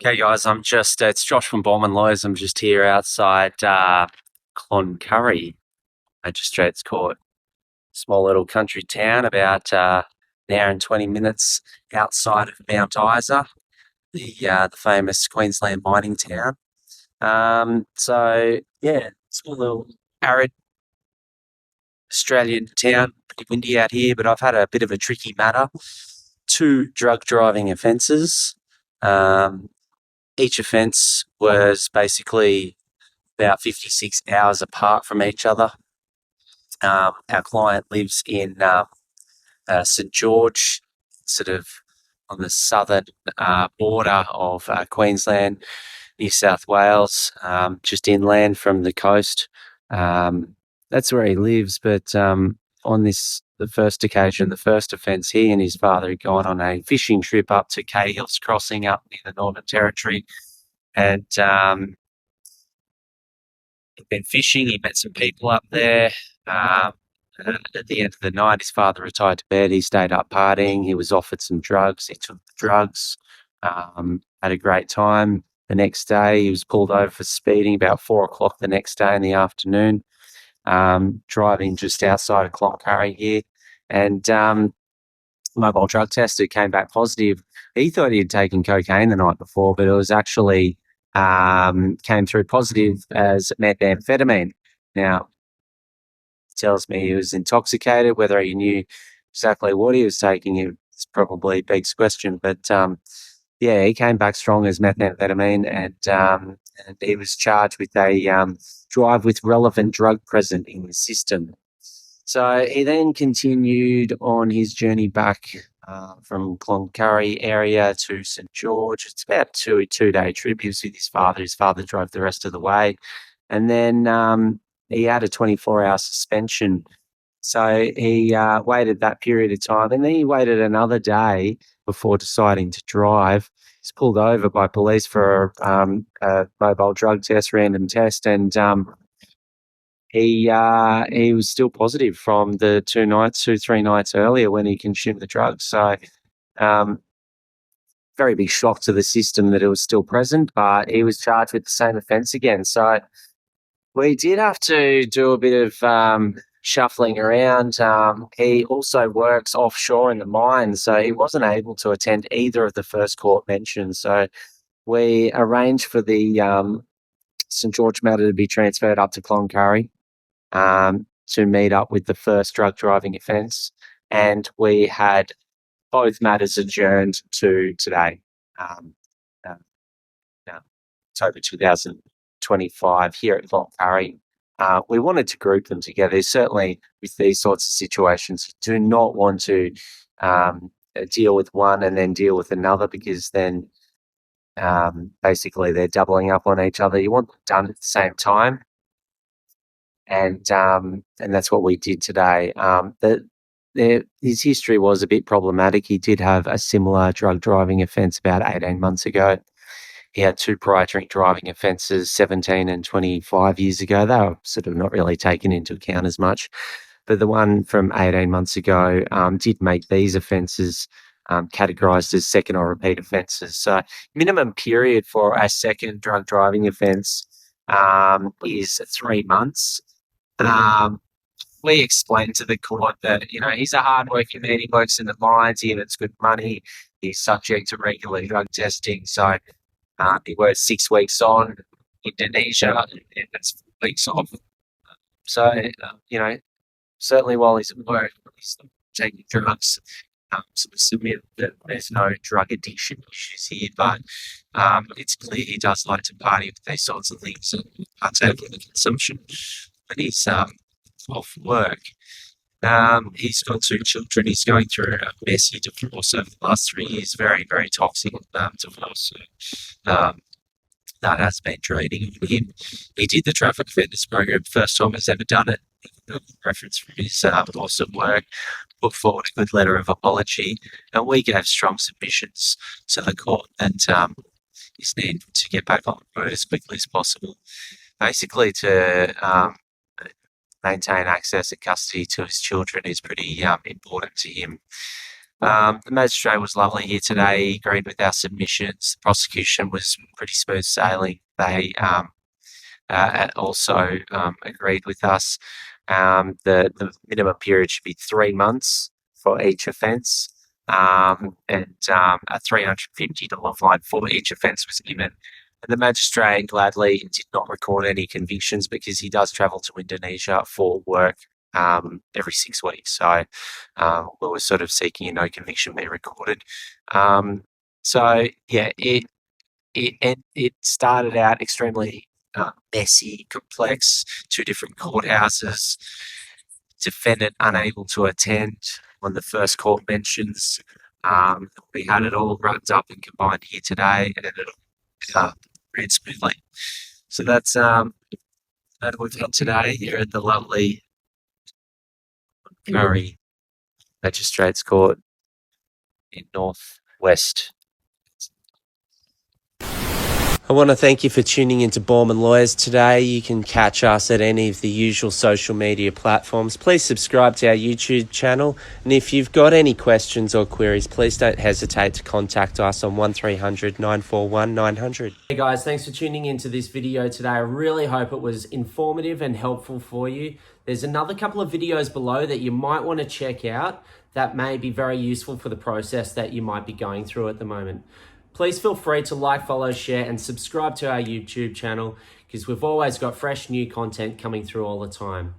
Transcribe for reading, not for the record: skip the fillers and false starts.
Okay, guys, it's Josh from Boorman Lawyers. I'm just here outside Cloncurry Magistrates Court, small little country town about an hour and 20 minutes outside of Mount Isa, the famous Queensland mining town. Small little arid Australian town, pretty windy out here, but I've had a bit of a tricky matter. Two drug driving offences. Each offence was basically about 56 hours apart from each other. Our client lives in St George, sort of on the southern border of Queensland, New South Wales, just inland from the coast. That's where he lives, but on the first occasion, the first offence, he and his father had gone on a fishing trip up to Cahills Crossing up near the Northern Territory, and he'd been fishing. He met some people up there. At the end of the night, his father retired to bed. He stayed up partying. He was offered some drugs. He took the drugs, had a great time. The next day, he was pulled over for speeding about 4 o'clock the next day in the afternoon, driving just outside of Cloncurry here. And mobile drug tester came back positive. He thought he had taken cocaine the night before, but it was actually came through positive as methamphetamine. Now, tells me he was intoxicated. Whether he knew exactly what he was taking is probably a big question. But he came back strong as methamphetamine, and he was charged with a drive with relevant drug present in the system. So he then continued on his journey back from Cloncurry area to St George. It's about a two-day trip. He was with his father. His father drove the rest of the way. And then he had a 24-hour suspension. So he waited that period of time. And then he waited another day before deciding to drive. He's pulled over by police for a mobile drug test, random test, and he was still positive from the 3 nights earlier when he consumed the drugs. So very big shock to the system that it was still present, but he was charged with the same offence again. So we did have to do a bit of shuffling around. He also works offshore in the mine, so he wasn't able to attend either of the first court mentions. So we arranged for the St George matter to be transferred up to Cloncurry to meet up with the first drug driving offence, and we had both matters adjourned to today, October 2025, here at Cloncurry. We wanted to group them together. Certainly with these sorts of situations, you do not want to deal with one and then deal with another, because then basically they're doubling up on each other. You want them done at the same time. And that's what we did today. His history was a bit problematic. He did have a similar drug driving offence about 18 months ago. He had 2 prior drink driving offences 17 and 25 years ago. They were sort of not really taken into account as much. But the one from 18 months ago did make these offences categorised as second or repeat offences. So minimum period for a second drug driving offence is 3 months. We explained to the court that, he's a hard-working man. He works in the mines. He earns good money. He's subject to regular drug testing. So he works 6 weeks on Indonesia and that's 4 weeks off. So, certainly while he's at work, he's taking drugs. So we submit that there's no drug addiction issues here, but it's clear he does like to party with these sorts of things and partake in the consumption when he's off work. He's got 2 children. He's going through a messy divorce over the last 3 years, very, very toxic divorce. So, that has been draining on him. He did the traffic offenders program, first time he's ever done it. Reference from his awesome work, put forward a good letter of apology, and we gave strong submissions to the court and his need to get back on the road as quickly as possible, basically to maintain access and custody to his children is pretty important to him. The magistrate was lovely here today. He agreed with our submissions. The prosecution was pretty smooth sailing. They also agreed with us. The minimum period should be 3 months for each offence, and a $350 fine for each offence was given. And the magistrate gladly did not record any convictions because he does travel to Indonesia for work every 6 weeks. So we were sort of seeking a no conviction be recorded. So yeah, it started out extremely messy, complex, 2 different courthouses, defendant unable to attend on the first court mentions. We had it all wrapped up and combined here today, and it ran smoothly. So that's that we've had today here at the lovely Cloncurry Magistrates Court in Northwest. I want to thank you for tuning into Boorman Lawyers today. You can catch us at any of the usual social media platforms. Please subscribe to our YouTube channel. And if you've got any questions or queries, please don't hesitate to contact us on 1300 941 900. Hey guys, thanks for tuning into this video today. I really hope it was informative and helpful for you. There's another couple of videos below that you might want to check out that may be very useful for the process that you might be going through at the moment. Please feel free to like, follow, share, and subscribe to our YouTube channel because we've always got fresh new content coming through all the time.